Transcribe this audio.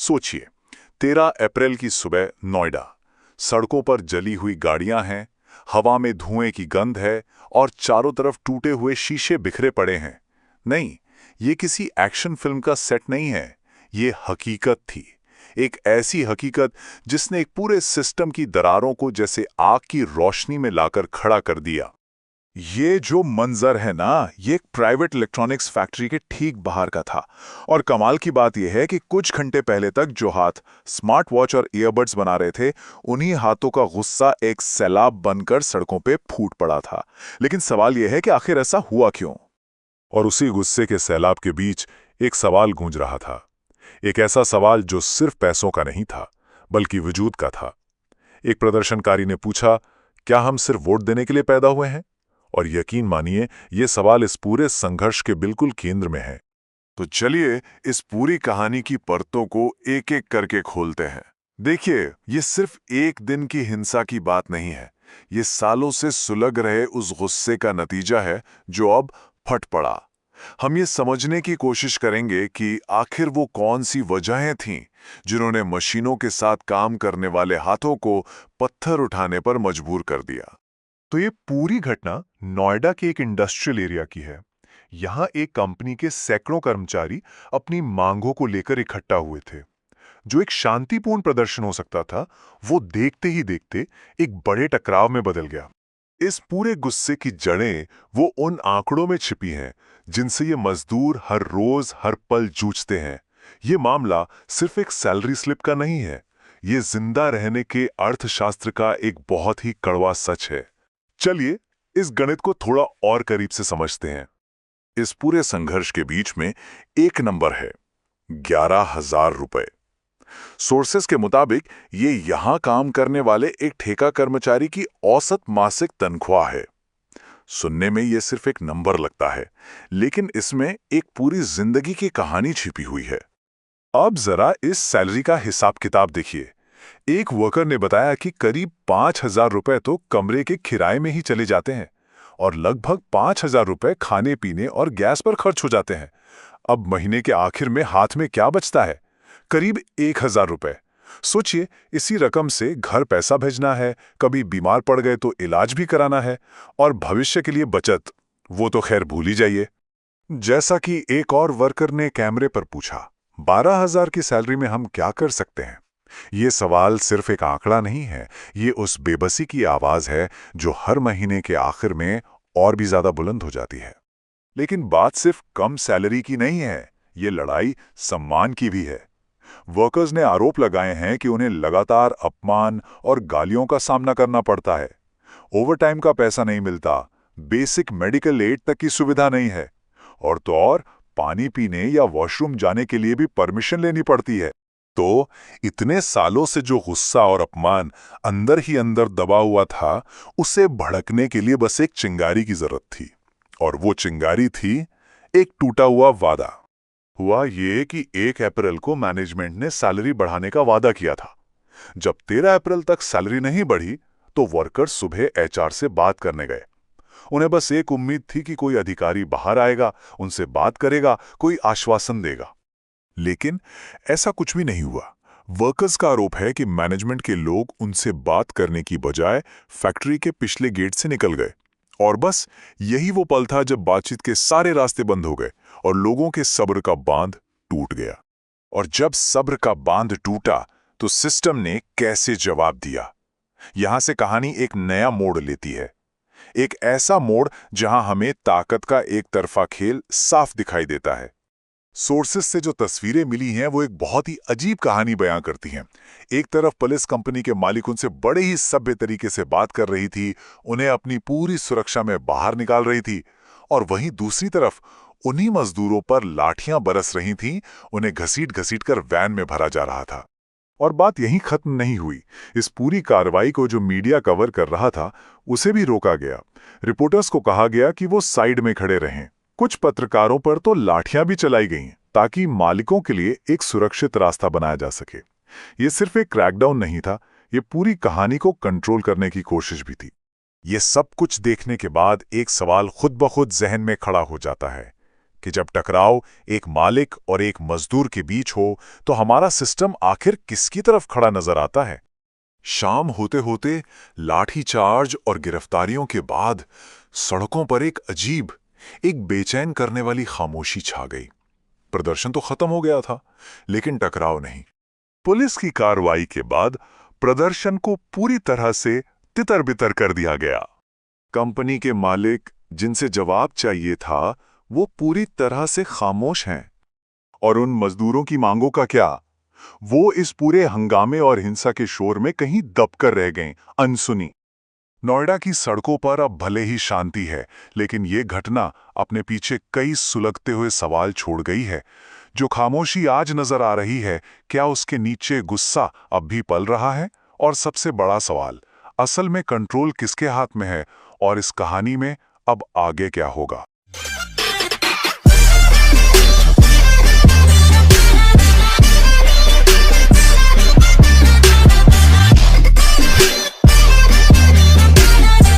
सोचिए, 13 अप्रैल की सुबह नोएडा। सड़कों पर जली हुई गाड़ियां हैं, हवा में धुएं की गंध है और चारों तरफ टूटे हुए शीशे बिखरे पड़े हैं। नहीं, ये किसी एक्शन फिल्म का सेट नहीं है, ये हकीकत थी। एक ऐसी हकीकत जिसने एक पूरे सिस्टम की दरारों को जैसे आग की रोशनी में लाकर खड़ा कर दिया। ये जो मंजर है ना, ये एक प्राइवेट इलेक्ट्रॉनिक्स फैक्ट्री के ठीक बाहर का था। और कमाल की बात यह है कि कुछ घंटे पहले तक जो हाथ स्मार्ट वॉच और ईयरबड्स बना रहे थे, उन्हीं हाथों का गुस्सा एक सैलाब बनकर सड़कों पे फूट पड़ा था। लेकिन सवाल यह है कि आखिर ऐसा हुआ क्यों? और उसी गुस्से के सैलाब के बीच एक सवाल गूंज रहा था। एक ऐसा सवाल जो सिर्फ पैसों का नहीं था, बल्कि वजूद का था। एक प्रदर्शनकारी ने पूछा, क्या हम सिर्फ वोट देने के लिए पैदा हुए हैं? और यकीन मानिए, ये सवाल इस पूरे संघर्ष के बिल्कुल केंद्र में है। तो चलिए इस पूरी कहानी की परतों को एक एक करके खोलते हैं। देखिए, ये सिर्फ एक दिन की हिंसा की बात नहीं है। ये सालों से सुलग रहे उस गुस्से का नतीजा है जो अब फट पड़ा। हम ये समझने की कोशिश करेंगे कि आखिर वो कौन सी वजहें थीं जिन्होंने मशीनों के साथ काम करने वाले हाथों को पत्थर उठाने पर मजबूर कर दिया। तो ये पूरी घटना नोएडा के एक इंडस्ट्रियल एरिया की है। यहाँ एक कंपनी के सैकड़ों कर्मचारी अपनी मांगों को लेकर इकट्ठा हुए थे। जो एक शांतिपूर्ण प्रदर्शन हो सकता था, वो देखते ही देखते एक बड़े टकराव में बदल गया। इस पूरे गुस्से की जड़ें वो उन आंकड़ों में छिपी हैं जिनसे ये मजदूर हर रोज हर पल जूझते हैं। ये मामला सिर्फ एक सैलरी स्लिप का नहीं है, ये जिंदा रहने के अर्थशास्त्र का एक बहुत ही कड़वा सच है। चलिए इस गणित को थोड़ा और करीब से समझते हैं। इस पूरे संघर्ष के बीच में एक नंबर है, 11,000 रुपए। सोर्सेस के मुताबिक ये यहां काम करने वाले एक ठेका कर्मचारी की औसत मासिक तनख्वाह है। सुनने में ये सिर्फ एक नंबर लगता है, लेकिन इसमें एक पूरी जिंदगी की कहानी छिपी हुई है। अब जरा इस सैलरी का हिसाब किताब देखिए। एक वर्कर ने बताया कि करीब 5,000 रुपए तो कमरे के किराए में ही चले जाते हैं और लगभग 5,000 रुपए खाने पीने और गैस पर खर्च हो जाते हैं। अब महीने के आखिर में हाथ में क्या बचता है? करीब 1,000 रुपए। सोचिए, इसी रकम से घर पैसा भेजना है, कभी बीमार पड़ गए तो इलाज भी कराना है, और भविष्य के लिए बचत, वो तो खैर भूल ही जाइए। जैसा कि एक और वर्कर ने कैमरे पर पूछा, 12,000 की सैलरी में हम क्या कर सकते हैं? ये सवाल सिर्फ एक आंकड़ा नहीं है, ये उस बेबसी की आवाज है जो हर महीने के आखिर में और भी ज्यादा बुलंद हो जाती है। लेकिन बात सिर्फ कम सैलरी की नहीं है, ये लड़ाई सम्मान की भी है। वर्कर्स ने आरोप लगाए हैं कि उन्हें लगातार अपमान और गालियों का सामना करना पड़ता है। ओवरटाइम का पैसा नहीं मिलता, बेसिक मेडिकल एड तक की सुविधा नहीं है, और तो और पानी पीने या वॉशरूम जाने के लिए भी परमिशन लेनी पड़ती है। तो इतने सालों से जो गुस्सा और अपमान अंदर ही अंदर दबा हुआ था, उसे भड़कने के लिए बस एक चिंगारी की जरूरत थी। और वो चिंगारी थी एक टूटा हुआ वादा। हुआ ये कि 1 अप्रैल को मैनेजमेंट ने सैलरी बढ़ाने का वादा किया था। जब 13 अप्रैल तक सैलरी नहीं बढ़ी, तो वर्कर्स सुबह एचआर से बात करने गए। उन्हें बस एक उम्मीद थी कि कोई अधिकारी बाहर आएगा, उनसे बात करेगा, कोई आश्वासन देगा। लेकिन ऐसा कुछ भी नहीं हुआ। वर्कर्स का आरोप है कि मैनेजमेंट के लोग उनसे बात करने की बजाय फैक्ट्री के पिछले गेट से निकल गए। और बस यही वो पल था जब बातचीत के सारे रास्ते बंद हो गए और लोगों के सब्र का बांध टूट गया। और जब सब्र का बांध टूटा, तो सिस्टम ने कैसे जवाब दिया। यहां से कहानी एक नया मोड़ लेती है। एक ऐसा मोड़ जहां हमें ताकत का एक तरफा खेल साफ दिखाई देता है। सोर्सेस से जो तस्वीरें मिली हैं, वो एक बहुत ही अजीब कहानी बयां करती हैं। एक तरफ पुलिस कंपनी के मालिक उनसे बड़े ही सभ्य तरीके से बात कर रही थी, उन्हें अपनी पूरी सुरक्षा में बाहर निकाल रही थी, और वहीं दूसरी तरफ उन्हीं मजदूरों पर लाठियां बरस रही थीं, उन्हें घसीट घसीट कर वैन में भरा जा रहा था। और बात यहीं खत्म नहीं हुई। इस पूरी कार्रवाई को जो मीडिया कवर कर रहा था, उसे भी रोका गया। रिपोर्टर्स को कहा गया कि वो साइड में खड़े रहें। कुछ पत्रकारों पर तो लाठियां भी चलाई गईं, ताकि मालिकों के लिए एक सुरक्षित रास्ता बनाया जा सके। ये सिर्फ एक क्रैकडाउन नहीं था, ये पूरी कहानी को कंट्रोल करने की कोशिश भी थी। ये सब कुछ देखने के बाद एक सवाल खुद ब खुद जहन में खड़ा हो जाता है, कि जब टकराव एक मालिक और एक मजदूर के बीच हो तो हमारा सिस्टम आखिर किसकी तरफ खड़ा नजर आता है। शाम होते होते लाठीचार्ज और गिरफ्तारियों के बाद सड़कों पर एक अजीब, एक बेचैन करने वाली खामोशी छा गई। प्रदर्शन तो खत्म हो गया था, लेकिन टकराव नहीं। पुलिस की कार्रवाई के बाद प्रदर्शन को पूरी तरह से तितर-बितर कर दिया गया। कंपनी के मालिक, जिनसे जवाब चाहिए था, वो पूरी तरह से खामोश हैं। और उन मजदूरों की मांगों का क्या? वो इस पूरे हंगामे और हिंसा के शोर में कहीं दबकर रह गए, अनसुनी। नोएडा की सड़कों पर अब भले ही शांति है, लेकिन ये घटना अपने पीछे कई सुलगते हुए सवाल छोड़ गई है। जो खामोशी आज नजर आ रही है, क्या उसके नीचे गुस्सा अब भी पल रहा है? और सबसे बड़ा सवाल, असल में कंट्रोल किसके हाथ में है और इस कहानी में अब आगे क्या होगा?